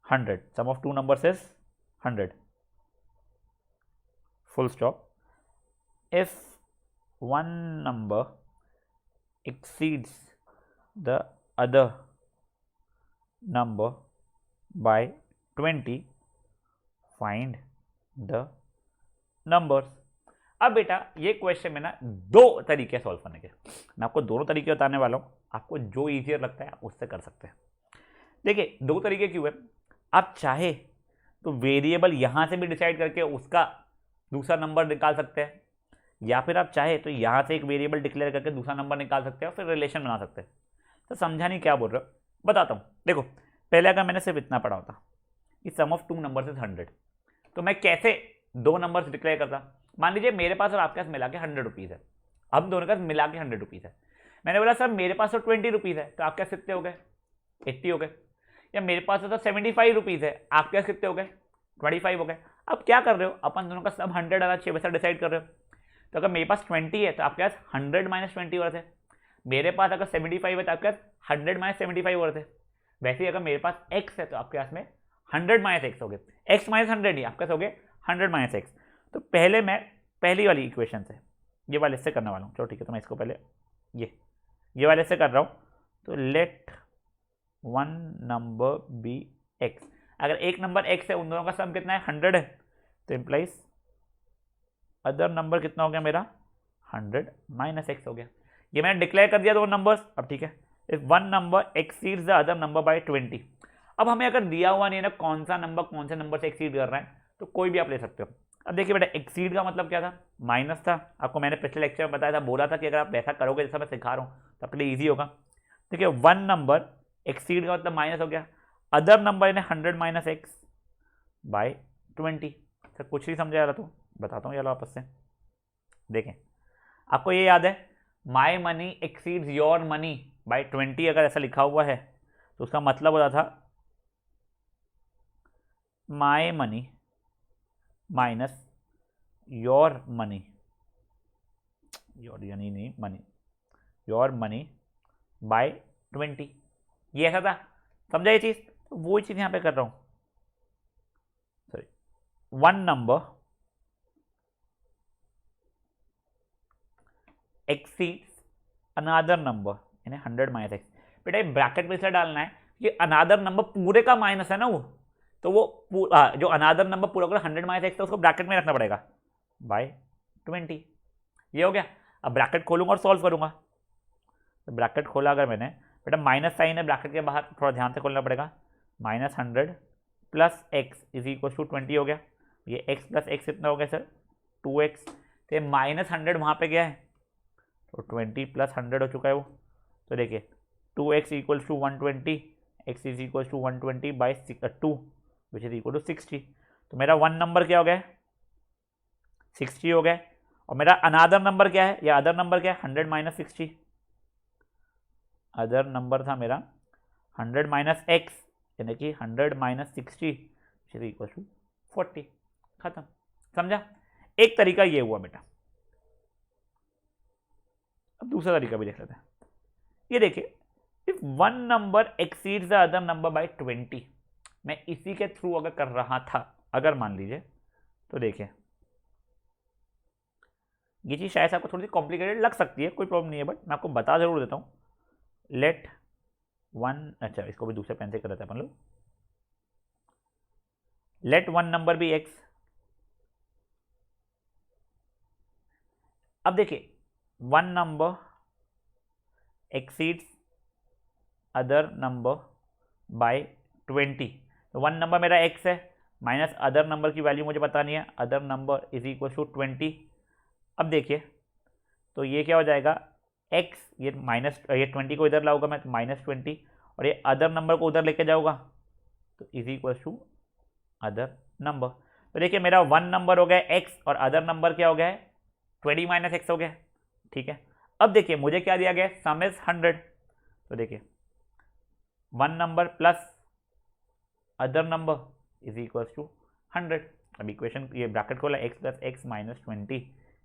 Speaker 1: 100. Sum of two numbers is 100. Full stop. If one number exceeds the other number by 20, find the numbers. अब बेटा ये क्वेश्चन में ना दो तरीके सॉल्व करने के, मैं आपको दोनों तरीके बताने वाला हूं, आपको जो इजियर लगता है उससे कर सकते हैं। देखिए दो तरीके क्यों है, आप चाहे तो वेरिएबल यहां से भी डिसाइड करके उसका दूसरा नंबर निकाल सकते हैं, या फिर आप चाहे तो यहां से एक वेरिएबल डिक्लेयर करके दूसरा नंबर निकाल सकते हैं और फिर रिलेशन बना सकते हैं। तो समझा नहीं क्या बोल रहे हो, बताता हूं। देखो पहले अगर मैंने सिर्फ इतना पढ़ा होता कि सम ऑफ टू नंबर्स इज 100, तो मैं कैसे दो नंबर्स डिक्लेयर करता। मान लीजिए मेरे पास और आपके पास मिला के 100 रुपीज़ है, हम दोनों के पास मिला के 100 रुपीज़ है। मैंने बोला सर मेरे पास तो 20 रुपीज़ है, तो आपके पास कितने हो गए 80 हो गए। या मेरे पास तो 75 रुपीज़ है, आपके पास कितने हो गए 25 हो गए। अब क्या कर रहे हो, अपन दोनों का सब 100 आधा 6 पैसा डिसाइड कर रहे हो। तो अगर मेरे पास 20 है तो आपके पास 100 माइनस 20 वर्थ है, मेरे पास अगर 75 है तो आपके पास 100 माइनस 75 वर्थ है। वैसे ही अगर मेरे पास x है तो आपके पास में 100 माइनस एक्स हो गए, x माइनस 100 ही आपके पास हो गए 100 माइनस एक्स। तो पहले मैं पहली वाली इक्वेशन से ये वाले से करने वाला हूँ। चलो ठीक है, तो मैं इसको पहले ये वाले से कर रहा हूँ। तो let one number be x, अगर एक नंबर x है उन दोनों का सम कितना है 100 है, तो इम्प्लाइज अदर नंबर कितना हो गया मेरा 100 माइनस एक्स हो गया। ये मैंने डिक्लेयर कर दिया दो नंबर्स। अब ठीक है, if one number exceeds the other number by 20, अब हमें अगर दिया हुआ नहीं है ना कौन सा नंबर कौन से नंबर से एक्सीड कर रहा है, तो कोई भी आप ले सकते हो। अब देखिए बेटा एक्सीड का मतलब क्या था, माइनस था। आपको मैंने पिछले लेक्चर में बताया था, बोला था कि अगर आप ऐसा करोगे जैसा मैं सिखा रहा हूँ तो आपके लिए ईजी होगा। देखिए वन नंबर एक्सीड का मतलब माइनस हो गया, अदर नंबर इन्हें 100 माइनस एक्स बाय 20। सर कुछ नहीं समझा रहा तो बताता हूँ, चलो वापस से देखें। आपको ये याद है my money exceeds your money by 20, अगर ऐसा लिखा हुआ है तो उसका मतलब होता था my money minus your money, your यानी नहीं मनी, योर मनी बाय 20, ये ऐसा था। समझा ये चीज? तो वो चीज यहां पे कर रहा हूं। सॉरी, वन नंबर एक्सीड्स अनादर नंबर यानी 100 माइनस एक्स। बेटा ब्रैकेट में इसलिए डालना है कि अनादर नंबर पूरे का माइनस है ना वो, तो वो जो अनादर नंबर पूरा पूरा 100 माइनस एक्स है उसको ब्रैकेट में रखना पड़ेगा बाय 20। ये हो गया। अब ब्रैकेट खोलूंगा और सॉल्व करूंगा। तो ब्रैकेट खोला अगर मैंने, बेटा माइनस साइन है ब्रैकेट के बाहर, थोड़ा ध्यान से खोलना पड़ेगा। -100 plus x is equal to 20 हो गया। ये x प्लस एक्स कितना हो गया सर 2x। तो ये -100 वहाँ पे गया है तो 20 प्लस 100 हो चुका है वो। तो देखिए 2x equal to 120, x is equal to 120 by 2 which is equal to 60। तो मेरा वन नंबर क्या हो गया 60 हो गया, और मेरा अनादर नंबर क्या है या अदर नंबर क्या है 100 माइनस 60। अदर नंबर था मेरा 100 माइनस एक्स यानी कि 100 minus 60 which is equal to 40। खत्म। समझा? एक तरीका ये हुआ बेटा। अब दूसरा तरीका भी देख लेते हैं। ये देखिए if one number exceeds the other number by 20, मैं इसी के थ्रू अगर कर रहा था, अगर मान लीजिए, तो देखिए ये चीज शायद आपको थोड़ी सी कॉम्प्लिकेटेड लग सकती है, कोई प्रॉब्लम नहीं है, बट मैं आपको बता जरूर देता हूं। लेट वन, अच्छा इसको भी दूसरे पेन से कर देते हैं अपन लोग। Let one number be x. अब देखिए one number exceeds other number by 20। तो 1 नंबर मेरा x है माइनस अदर नंबर की वैल्यू मुझे बतानी है, other number is equal to 20। अब देखिए तो ये क्या हो जाएगा x, ये माइनस, ये 20 को इधर लाऊंगा मैं तो -20, और ये अदर नंबर को उधर लेके जाऊंगा तो is equal to other number. तो देखिए मेरा 1 नंबर हो गया x और अदर नंबर क्या हो गया है 20 माइनस एक्स हो गया। ठीक है, अब देखिए मुझे क्या दिया गया, सम इज 100। तो देखिए 1 number plus other number is equal to 100। अब इक्वेशन ये ब्रैकेट खोला, x plus x minus 20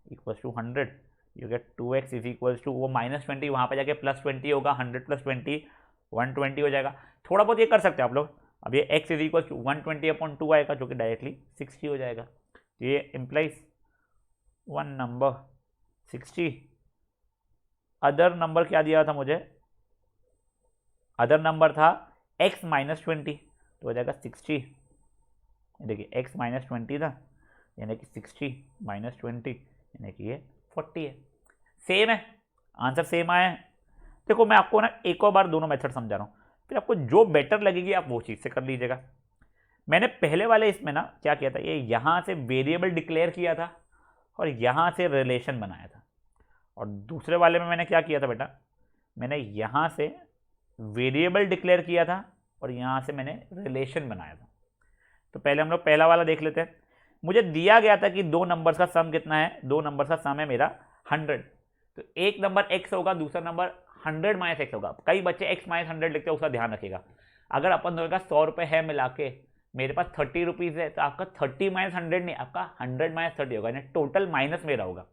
Speaker 1: equal to 100। You get 2x is equal to, वो -20 वहाँ पे जाके +20 होगा, 100 प्लस 20 120 हो जाएगा। थोड़ा बहुत ये कर सकते हैं आप लोग। अब ये x इज इक्वल टू 120/2 आएगा जो कि डायरेक्टली 60 हो जाएगा। तो ये इम्प्लाइज 1 नंबर 60, अदर नंबर क्या दिया था मुझे, अदर नंबर था x -20 तो हो जाएगा 60। देखिए x -20 था यानी कि 60 -20 यानी कि ये 40 है। सेम है, आंसर सेम आया है। देखो मैं आपको ना एक और बार दोनों मेथड समझा रहा हूँ, फिर आपको जो बेटर लगेगी आप वो चीज़ से कर लीजिएगा। मैंने पहले वाले इसमें ना क्या किया था, ये यहाँ से वेरिएबल डिक्लेयर किया था और यहाँ से रिलेशन बनाया था, और दूसरे वाले में मैंने क्या किया था बेटा, मैंने यहाँ से वेरिएबल डिक्लेयर किया था और यहाँ से मैंने रिलेशन बनाया था। तो पहले हम लोग पहला वाला देख लेते हैं। मुझे दिया गया था कि दो नंबर्स का सम कितना है, दो नंबर्स का सम है मेरा 100। तो एक नंबर x होगा, दूसरा नंबर 100 माइनस एक्स होगा। कई बच्चे x माइनस 100 लिखते हैं, उसका ध्यान रखिएगा। अगर अपन दोनों का 100 रुपये है मिला के, मेरे पास 30 रुपीज़ है, तो आपका 30 माइनस 100 नहीं, आपका 100 माइनस 30 होगा, यानी टोटल माइनस मेरा होगा।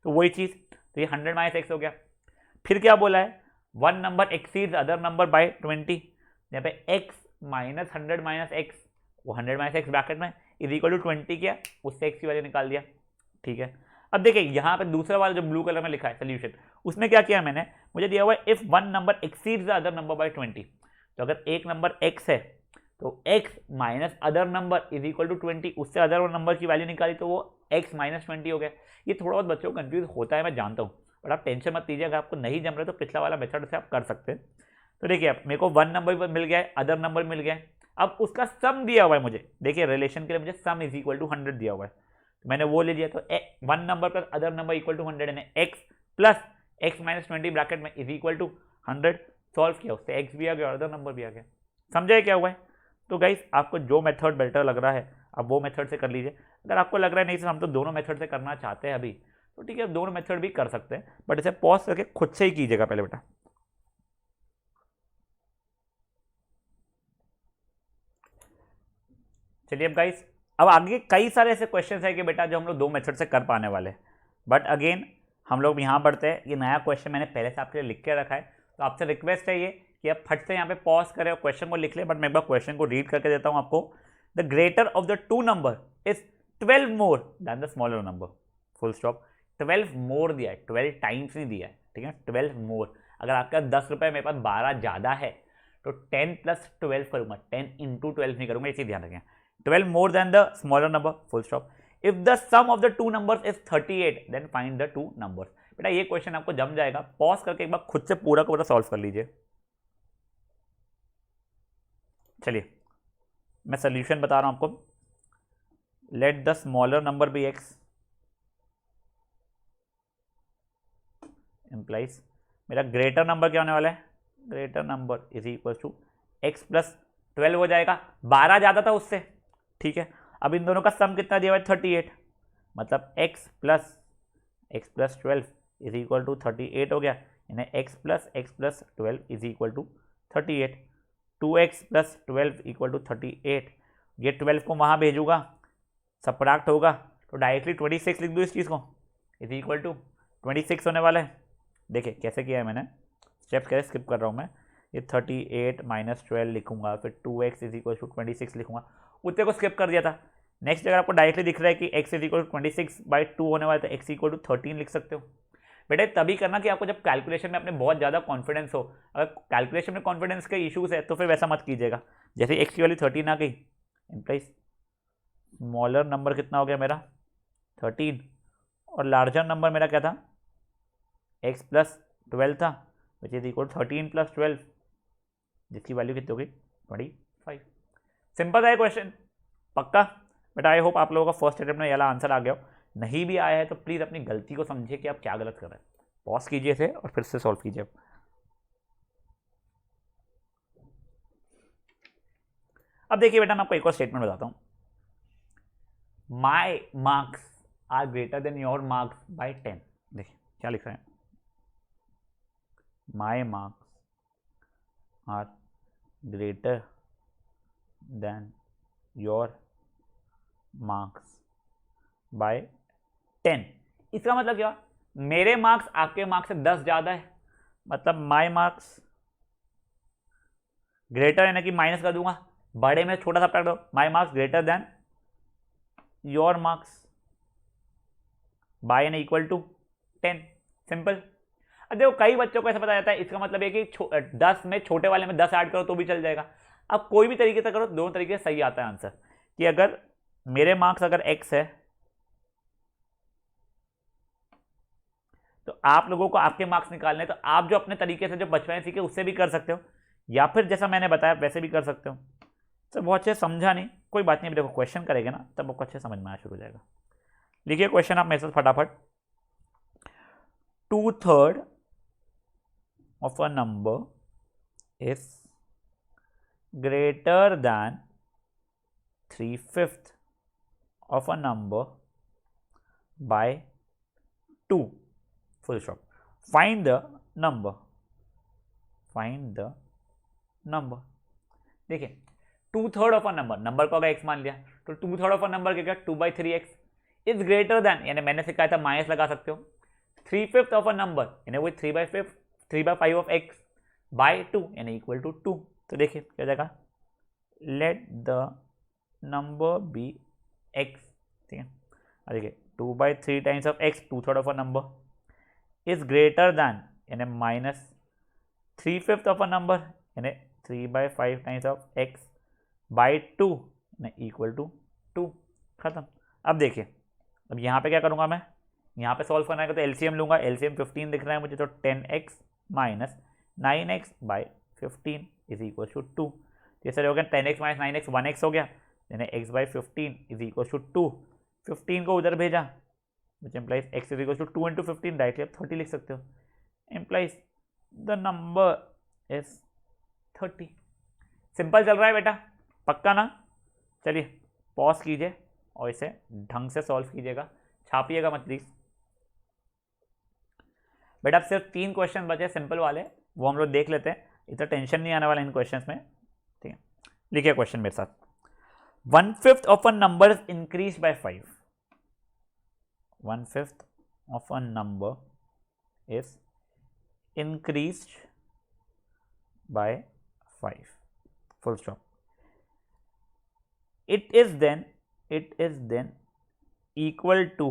Speaker 1: तो वही चीज़, तो ये 100 माइनस एक्स हो गया। फिर क्या बोला है, 1 number exceeds other number by 20। यहाँ पे x माइनस 100 माइनस एक्स, वो 100 माइनस एक्स ब्रैकेट में इज इक्वल टू 20 किया, उससे एक्स की वैल्यू निकाल दिया। ठीक है, अब देखिए यहाँ पे दूसरा वाला जो ब्लू कलर में लिखा है सोल्यूशन, उसमें क्या किया मैंने, मुझे दिया हुआ है if 1 number exceeds the other number by 20। तो अगर एक नंबर x है तो x minus other number is equal to 20, उससे अदर नंबर की वैल्यू निकाली तो वो x माइनस 20 हो गया। ये थोड़ा बहुत बच्चों को कंफ्यूज होता है, मैं जानता हूँ, बट आप टेंशन मत लीजिए। अगर आपको नहीं जम रहा तो पिछला वाला मेथड से आप कर सकते हैं। तो देखिए अब मेरे को 1 नंबर मिल गया है, अदर नंबर मिल गया है, अब उसका सम दिया हुआ है मुझे। देखिए रिलेशन के लिए मुझे सम इज इक्वल टू 100 दिया हुआ है, तो मैंने वो ले लिया। तो 1 number plus other number equal to 100 यानी x plus x minus 20 bracket में इज इक्वल टू 100। सॉल्व किया, उससे x भी आ गया और अदर नंबर भी आ गया। समझे क्या हुआ है? तो गाइस आपको जो मेथड बेटर लग रहा है आप वो मेथड से कर लीजिए। अगर आपको लग रहा है नहीं सर हम तो दोनों मेथड से करना चाहते हैं अभी, तो ठीक है दोनों मेथड भी कर सकते हैं, बट इसे पॉज करके खुद से ही कीजिएगा पहले बेटा। चलिए अब गाइस, अब आगे कई सारे ऐसे क्वेश्चंस है कि बेटा जो हम लोग दो मेथड से कर पाने वाले हैं, बट अगेन हम लोग यहाँ बढ़ते हैं। ये नया क्वेश्चन मैंने पहले से आपके लिए लिख के रखा है, तो आपसे रिक्वेस्ट है ये कि आप फट से यहाँ पे पॉज करें और क्वेश्चन को लिख ले। बट मैं एक बार क्वेश्चन को रीड करके देता हूँ आपको। The greater of the two number is 12 more than the smaller number, full stop. 12 मोर दिया है, 12 टाइम्स नहीं दिया है, ठीक है, 12 मोर। अगर आपका 10 रुपये मेरे पास 12 ज़्यादा है तो 10 प्लस 12 करूँगा, 10 इंटू 12 नहीं करूँगा, इसी ध्यान रखें। 12 more than the smaller number, full stop. If the sum of the two numbers is 38, then find the two numbers. बेटा ये क्वेश्चन आपको जम जाएगा, पॉज करके एक बार खुद से पूरा का पूरा सॉल्व कर लीजिए। चलिए मैं सोल्यूशन बता रहा हूं आपको। Let the smaller number be x implies मेरा ग्रेटर नंबर क्या होने वाला है, greater number is equal to x plus 12 हो जाएगा, 12 ज़्यादा था उससे, ठीक है। अब इन दोनों का सम कितना दिया हुआ है 38, मतलब x plus 12 is equal to 38 हो गया, यानी x plus 12 is equal to 38। 2x plus 12 equal to 38, ये 12 को वहाँ भेजूंगा, सब्ट्रैक्ट होगा तो डायरेक्टली 26 लिख दूँ इस चीज़ को, इज इक्वल टू 26 होने वाला है। देखिए कैसे किया है मैंने, स्टेप कैसे स्किप कर रहा हूँ मैं। ये 38 माइनस 12 लिखूंगा, फिर 2x इज इक्वल टू 26 लिखूंगा, उतने को स्किप कर दिया था। नेक्स्ट अगर आपको डायरेक्टली दिख रहा है कि x इज इक्वल टू 26/2 होने वाला है तो x इक्वल टू 13 लिख सकते हो। बेटा तभी करना कि आपको जब कैलकुलेशन में अपने बहुत ज़्यादा कॉन्फिडेंस हो। अगर कैलकुलेशन में कॉन्फिडेंस के इशूज़ है तो फिर वैसा मत कीजिएगा। जैसे x की वैल्यू 13 आ गई, इम्प्लाइज स्मॉलर नंबर कितना हो गया मेरा 13, और लार्जर नंबर मेरा क्या था x प्लस 12 था, विच इज इक्वल 13 प्लस 12, जिसकी वैल्यू कितनी होगी 25। सिंपल है क्वेश्चन, पक्का। बट आई होप आप लोगों का फर्स्ट अटेम्प्ट में ये वाला आंसर आ गया हो। नहीं भी आया है तो प्लीज़ अपनी गलती को समझिए कि आप क्या गलत कर रहे हैं, पॉज कीजिए इसे और फिर से सॉल्व कीजिए। अब देखिए बेटा, मैं आपको एक और स्टेटमेंट बताता हूं। My marks are greater than your marks by 10। देखिए क्या लिख रहे हैं, my marks are greater than your marks by 10। इसका मतलब क्या, मेरे मार्क्स आपके मार्क्स से 10 ज्यादा है, मतलब माई मार्क्स ग्रेटर, यानी कि माइनस कर दूंगा, बड़े में छोटा सा पकड़ दो, my marks greater than your marks by n equal to 10। Simple. अब देखो कई बच्चों को ऐसा पता जाता है, इसका मतलब है कि 10 में छोटे वाले में 10 ऐड करो तो भी चल जाएगा। अब कोई भी तरीके से करो, दोनों तरीके से सही आता है आंसर। कि अगर मेरे मार्क्स अगर x है तो आप लोगों को आपके मार्क्स निकालने, तो आप जो अपने तरीके से जो बचपन सीखे उससे भी कर सकते हो, या फिर जैसा मैंने बताया वैसे भी कर सकते हो। तो बहुत अच्छे समझा नहीं, कोई बात नहीं, देखो क्वेश्चन करेंगे ना तब आपको अच्छे समझ में आना शुरू हो जाएगा। लिखिए क्वेश्चन आप मेरे साथ फटाफट। 2/3 of a number is greater than 3/5 of a number by 2, full stop. Find the number. Find the number. देखिए 2/3 ऑफ अ नंबर को अगर x मान लिया तो 2/3 ऑफ अ नंबर क्या, 2/3x इज ग्रेटर देन, यानी मैंने सिखाया था माइनस लगा सकते हो, 3/5 ऑफ अ नंबर यानी वो 3/5 ऑफ x बाय 2 यानी इक्वल टू 2। तो देखिए क्या जाएगा, let the number be x, ठीक है। और देखिए 2/3 times of x, 2/3 of a number is greater than, यानी माइनस 3/5 ऑफ अ नंबर यानी 3/5 times of x by 2 equal to 2। खत्म। अब देखिए, अब यहाँ पे क्या करूँगा मैं, यहाँ पे सॉल्व करना है तो एलसीएम लूँगा, एलसीएम 15 दिख रहा है मुझे, तो 10x minus 9x by 15 is equal to 2। जैसे हो गया 10x माइनस 9x 1x हो गया, यानी x by 15 is equal to 2। 15 को उधर भेजा which implies x is equal to 2 into 15, directly आप 30 लिख सकते हो, implies the number is 30। Simple चल रहा है बेटा, पक्का ना। चलिए पॉज कीजिए और इसे ढंग से सॉल्व कीजिएगा, छापिएगा मत प्लीज। बेटा अब सिर्फ 3 क्वेश्चन बचे सिंपल वाले, वो हम लोग देख लेते हैं, इतना टेंशन नहीं आने वाला इन क्वेश्चंस में, ठीक है। लिखिए क्वेश्चन मेरे साथ। 1/5 of a number is increase by 5। 1/5 of a number is increased by 5, full stop. It is then equal to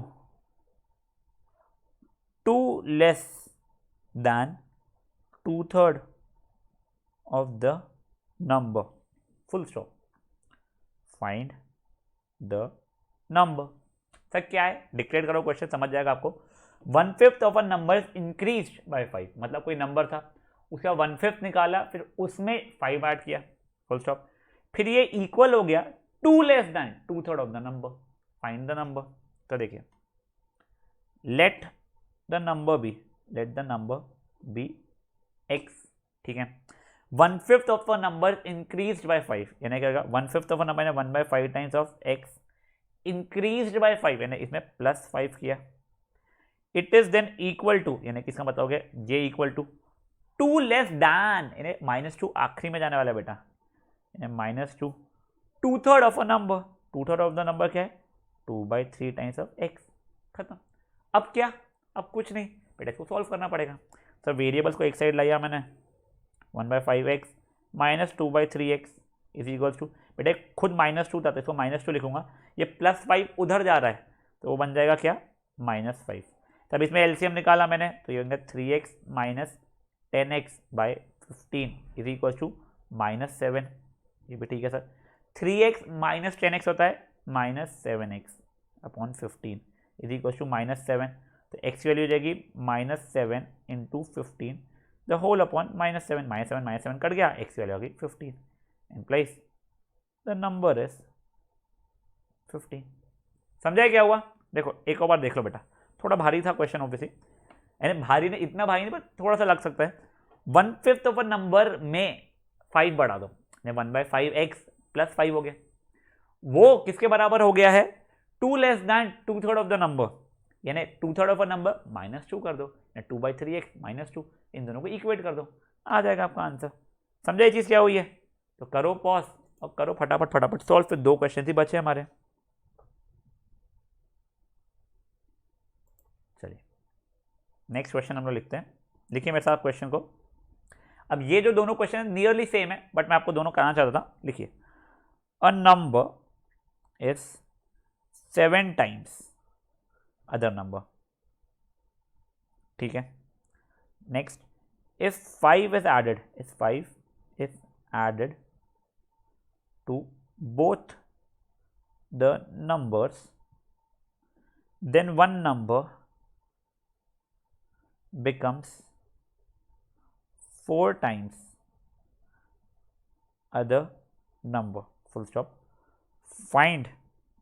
Speaker 1: 2 less than 2/3 of the number, full stop. Find the number. Sir क्या है, declare करो question, समझ जाएगा आपको। 1/5 of a number increase by 5, मतलब कोई number था उसका 1/5 निकाला, फिर उसमें 5 ऐड किया, फुल स्टॉप। फिर ये इक्वल हो गया 2 less than 2/3 of the number, find the number. तो देखिए let the number be x, ठीक है। 1/5 of a number increase by 5, यानी क्या होगा, 1/5 of a number 1/5 times of x increased by 5, यानी इसमें +5 किया। It is then equal to, यानी किसका मतलब हो गया, जे इक्वल टू 2 लेस दैन, यानी -2 आखिरी में जाने वाला है बेटा, यानी -2 2/3 of a number, 2/3 of the number क्या है, 2/3 टाइम्स ऑफ x। खत्म। अब क्या, अब कुछ नहीं बेटा, इसको सॉल्व करना पड़ेगा। सर वेरिएबल्स को एक साइड लाया मैंने, 1/5x minus 2/3x is equal to, बेटा खुद -2 था तो इसको -2 लिखूंगा, ये +5 उधर जा रहा है तो वो बन जाएगा क्या, -5। तब इसमें एलसीएम निकाला मैंने तो ये होगा 3x minus 10x by 15 is equal to -7। ये भी ठीक है सर, 3x माइनस 10x होता है -7x upon 15 is equal to -7। तो x की वैल्यू हो जाएगी -7 into 15 the whole upon -7 -7 cut गया, x की वैल्यू आ गई 15 and place the number is 15। समझाए क्या हुआ? देखो एक और बार देख लो बेटा, थोड़ा भारी था क्वेश्चन ऑब्वियसली, यानी भारी नहीं, इतना भारी नहीं पर थोड़ा सा लग सकता है। 1/5 ऑफ अ नंबर में 5 बढ़ा दो, 1/5 x प्लस 5 हो गया, वो किसके बराबर हो गया है? 2 less then 2/3 of the number, यानी 2/3 ऑफ अ नंबर -2 कर दो, 2/3x -2, इन दोनों को इक्वेट कर दो, आ जाएगा आपका आंसर। समझे ये चीज क्या हुई है? तो करो पॉज और करो फटाफट फटाफट सॉल्व, फिर 2 क्वेश्चन ही बचे हमारे। चलिए नेक्स्ट क्वेश्चन हम लोग लिखते हैं, लिखिए मेरे साथ क्वेश्चन को। अब ये जो दोनों क्वेश्चन नियरली सेम है बट मैं आपको दोनों कराना चाहता था, लिखिए अ number is 7 times other number, ठीक है। Next, if 5 is added to both the numbers, then one number becomes 4 times other number, full stop. Find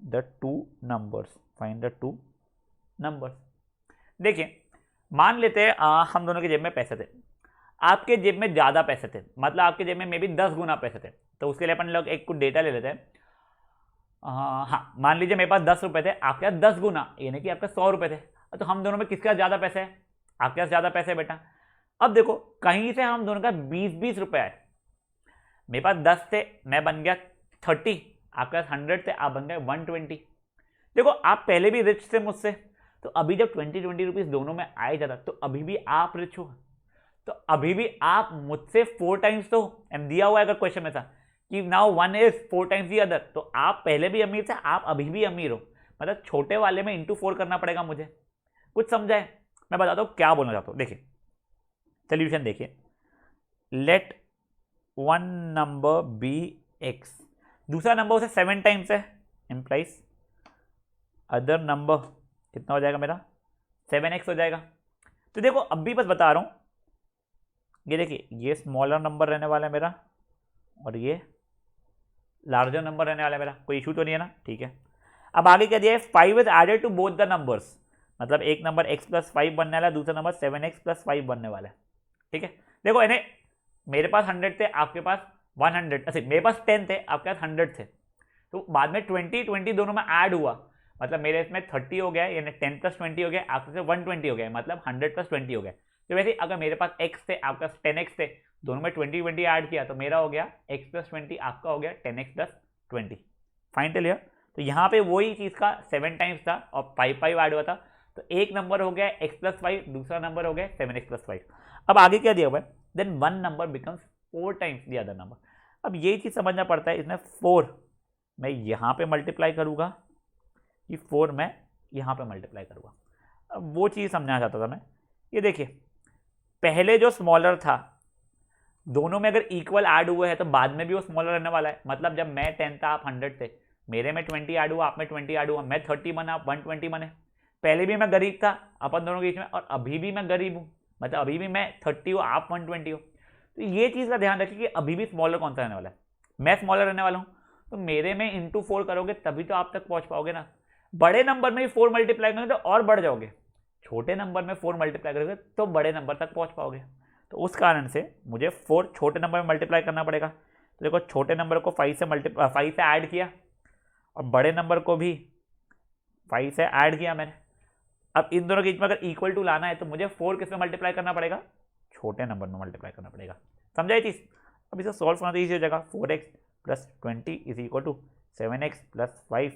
Speaker 1: the two numbers. देखिए मान लेते हैं हम दोनों के जेब में पैसे थे, आपके जेब में ज़्यादा पैसे थे, मतलब आपके जेब में मे बी 10 गुना पैसे थे, तो उसके लिए अपन लोग एक कुछ डेटा ले लेते हैं। हाँ मान लीजिए मेरे पास 10 रुपये थे, आपके पास 10 गुना यानी कि आपके 100 रुपये थे, तो हम दोनों में किसके पास ज़्यादा पैसे है? आपके पास ज़्यादा पैसे है बेटा। अब देखो कहीं से हम दोनों का 20-20 रुपये आए, मेरे पास 10 थे, मैं बन गया 30, आपके पास 100 थे, आप बन गए 120। देखो आप पहले भी रिच थे मुझसे, तो अभी जब 20 रुपीज़ दोनों में आए ज़्यादा, तो अभी भी आप रिच हो, तो अभी भी आप मुझसे 4 टाइम्स तो, एंड दिया हुआ है अगर क्वेश्चन में था कि now 1 is 4 times the other, तो आप पहले भी अमीर थे, आप अभी भी अमीर हो, मतलब छोटे वाले में इंटू 4 करना पड़ेगा मुझे। कुछ समझा है? मैं बताता हूँ क्या बोलना चाहता हूँ। देखिए सोल्यूशन देखिए, let one number be x, दूसरा नंबर उसे 7 टाइम्स है, इम्प्लाइज अदर नंबर कितना हो जाएगा मेरा? 7x हो जाएगा। तो देखो अब भी बस बता रहा हूं, ये देखिए ये स्मॉलर नंबर रहने वाला है मेरा और ये लार्जर नंबर रहने वाला है मेरा, कोई इशू तो नहीं है ना? ठीक है। अब आगे क्या दिया है? 5 is added to both the numbers, मतलब एक नंबर x + 5 बनने वाला है, दूसरा नंबर 7x + 5 बनने वाला है, ठीक है। देखो यानी मेरे पास 100 थे, आपके पास 100, अच्छा मेरे पास 10 थे, आपके पास 100 थे, तो बाद में 20 दोनों में ऐड हुआ, मतलब मेरे इसमें 30 हो गया, यानी 10 + 20 हो गया, आपके से 120 हो गया, मतलब 100 + 20 हो गया। तो वैसे अगर मेरे पास x थे, आपका 10x थे, दोनों में 20 ऐड किया तो मेरा हो गया x + 20, आपका हो गया 10x + 20। Fine till here? तो यहाँ पे वही चीज़ का 7 टाइम्स था और 5 ऐड हुआ था, तो एक नंबर हो गया x + 5, दूसरा नंबर हो गया 7x + 5। अब आगे क्या दिया हुआ है? Then one number becomes 4 times the other number. अब ये चीज़ समझना पड़ता है, इसमें 4 मैं यहाँ पे मल्टीप्लाई करूँगा कि 4 मैं यहाँ पे मल्टीप्लाई करूँगा। अब वो चीज़ समझना चाहता था मैं। ये देखिए पहले जो स्मॉलर था, दोनों में अगर इक्वल ऐड हुए हैं तो बाद में भी वो स्मॉलर रहने वाला है, मतलब जब मैं 10 था आप 100 थे, मेरे में 20 ऐड हुआ, आप में 20 ऐड हुआ, मैं 30 बना, आप 120 बने। पहले भी मैं गरीब था अपन दोनों के बीच में, और अभी भी मैं गरीब हूँ, मतलब अभी भी मैं 30 हूँ, आप 120 हो। तो ये चीज़ का ध्यान रखिए कि अभी भी स्मॉलर कौन सा रहने वाला है? मैं स्मॉलर रहने वाला हूँ, तो मेरे में इंटू 4 करोगे तभी तो आप तक पहुँच पाओगे ना। बड़े नंबर में 4 मल्टीप्लाई करोगे तो और बढ़ जाओगे, छोटे नंबर में 4 मल्टीप्लाई करोगे तो बड़े नंबर तक पहुंच पाओगे। तो उस कारण से मुझे 4 छोटे नंबर में मल्टीप्लाई करना पड़ेगा। तो देखो छोटे नंबर को 5 से ऐड किया और बड़े नंबर को भी 5 से ऐड किया मैंने। अब इन दोनों के बीच में अगर इक्वल टू लाना है तो मुझे 4 किस में मल्टीप्लाई करना पड़ेगा? छोटे नंबर में मल्टीप्लाई करना पड़ेगा। समझा ये चीज़? अब इसे सॉल्व करना तो ईजी हो जाएगा। 4x + 20 = 7x + 5,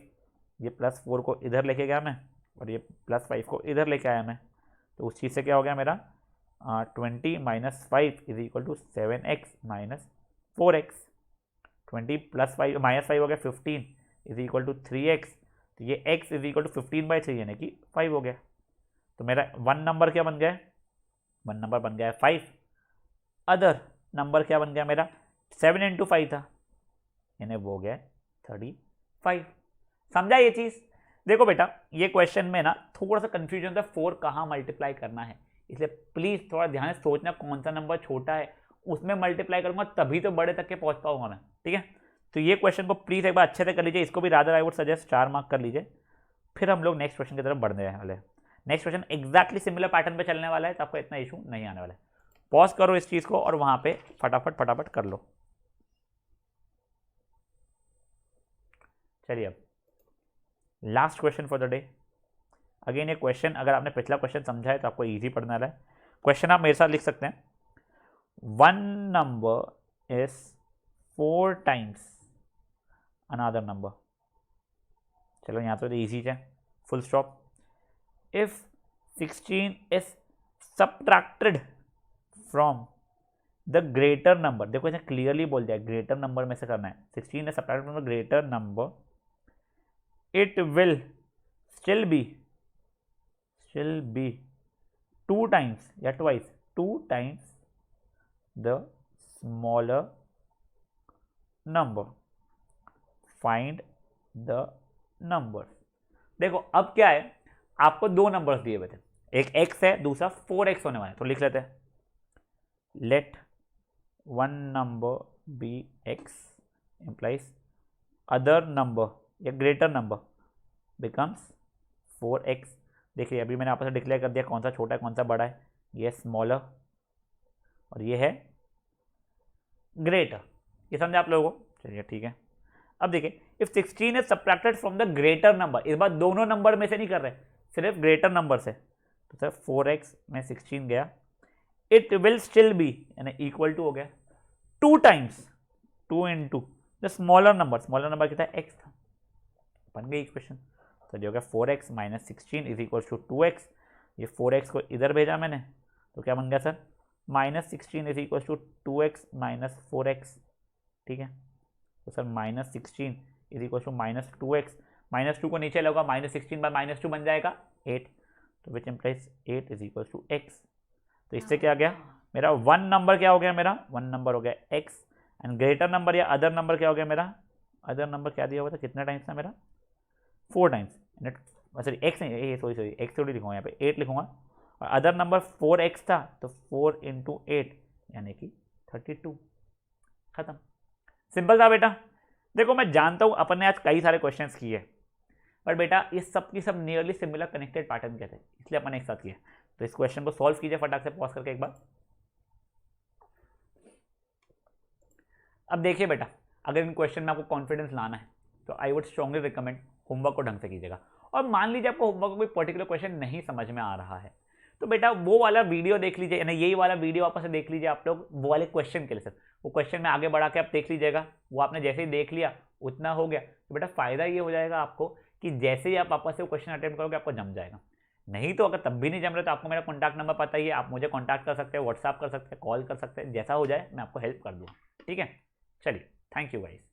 Speaker 1: ये +4 को इधर लेके गया मैं और ये +5 को इधर लेके आया मैं, तो उस चीज़ से क्या हो गया मेरा? 20 - 5 = 7x - 4x। 20 + 5 -5 हो गया 15 = 3x, तो ये x = 15/3 यानी कि 5 हो गया। तो मेरा वन नंबर क्या बन गया? वन नंबर बन गया है 5। अदर नंबर क्या बन गया मेरा? 7 × 5 था, यानी वो हो गया 35। समझा ये चीज़? देखो बेटा ये क्वेश्चन में ना थोड़ा सा कंफ्यूजन था, 4 कहाँ मल्टीप्लाई करना है, इसलिए प्लीज़ थोड़ा ध्यान से सोचना कौन सा नंबर छोटा है, उसमें मल्टीप्लाई करूंगा तभी तो बड़े तक के पहुंच पाऊंगा मैं। ठीक है, तो ये क्वेश्चन को प्लीज़ एक बार अच्छे से कर लीजिए, इसको भी rather I would suggest 4 mark कर लीजिए। फिर हम लोग नेक्स्ट क्वेश्चन की तरफ बढ़ने वाले हैं। Next question exactly similar pattern पे चलने वाला है, तो आपको इतना इशू नहीं आने वाला है। पॉज करो इस चीज़ को और वहां पे फटाफट कर लो। चलिए अब last question for the day. Again ये क्वेश्चन अगर आपने पिछला क्वेश्चन समझा है तो आपको इजी पड़ने वाला है। क्वेश्चन आप मेरे साथ लिख सकते हैं, 1 number is 4 times another number. चलो यहाँ तो इजी है, full stop. If 16 is subtracted from the greater number, देखो इसे क्लियरली बोल दिया ग्रेटर नंबर में से करना है, 16 is subtracted from the greater number, it will still be 2 times या twice 2 times the smaller number. Find the numbers. देखो अब क्या है, आपको 2 नंबर्स दिए हुए थे, एक x है दूसरा 4x होने वाला है, तो लिख लेते हैं let one number be x implies other number या ग्रेटर नंबर बिकम्स 4x। देखिए अभी मैंने आपस में डिक्लेयर कर दिया कौन सा छोटा है कौन सा बड़ा है, ये स्मॉलर और ये है ग्रेटर। ये समझे आप लोगों को? चलिए ठीक है। अब देखिए if 16 is subtracted from the greater number, इस बार दोनों नंबर में से नहीं कर रहे, सिर्फ ग्रेटर नंबर से, तो सर 4x में 16 गया, इट विल स्टिल बी यानी इक्वल टू हो गया 2 times 2 into the smaller number कितना है x था, बन गई इक्वेशन। तो जो होगा 4x minus 16 is equal to 2x, ये 4x को इधर भेजा मैंने तो क्या बन गया sir minus 16 is equal to 2x minus 4x। ठीक है, तो sir minus 16 is equal to minus 2x, minus 2 को नीचे लगा माइनस 16 बाय माइनस 2 बन जाएगा 8, तो which implies 8 is equal to x। तो इससे क्या गया मेरा 1 नंबर क्या हो गया, मेरा 1 नंबर हो गया x, एंड ग्रेटर नंबर या अदर नंबर क्या हो गया मेरा, अदर नंबर क्या दिया हुआ था, कितना टाइम्स था मेरा 4 टाइम्स, सॉरी एक्स नहीं, सॉरी एक्स थोड़ी लिखूंगा यहाँ पे 8 लिखूंगा, और अदर नंबर 4x था तो 4 इंटू 8 यानी कि 32। खत्म, सिंपल था बेटा। देखो मैं जानता हूँ अपन ने आज कई सारे क्वेश्चंस किए, पर बेटा ये सब की सब नियरली सिमिलर कनेक्टेड पैटर्न के थे, इसलिए अपन एक साथ किए। तो इस क्वेश्चन को सॉल्व कीजिए फटाक से पॉज करके एक बार। अब देखिए बेटा, अगर इन क्वेश्चन में आपको कॉन्फिडेंस लाना है तो I would strongly recommend homework को ढंग से कीजिएगा। और मान लीजिए आपको होमवर्क कोई पर्टिकुलर क्वेश्चन नहीं समझ में आ रहा है, तो बेटा वो वाला वीडियो देख लीजिए, यानी यही वाला वीडियो वापस से देख लीजिए आप लोग वो वाले क्वेश्चन के लिए। सर वो क्वेश्चन में आगे बढ़ा के आप देख लीजिएगा, वो आपने जैसे ही देख लिया उतना हो गया, तो बेटा फायदा ये हो जाएगा आपको कि जैसे ही आप वापस से वो क्वेश्चन अटेम्प्ट करोगे आपको जम जाएगा। नहीं तो अगर तब भी नहीं जम रहे तो आपको मेरा कॉन्टैक्ट नंबर पता ही है, आप मुझे कॉन्टैक्ट कर सकते हैं, व्हाट्सएप कर सकते हैं, कॉल कर सकते हैं, जैसा हो जाए मैं आपको हेल्प कर दूँगा। ठीक है, चलिए, थैंक यू गाइस।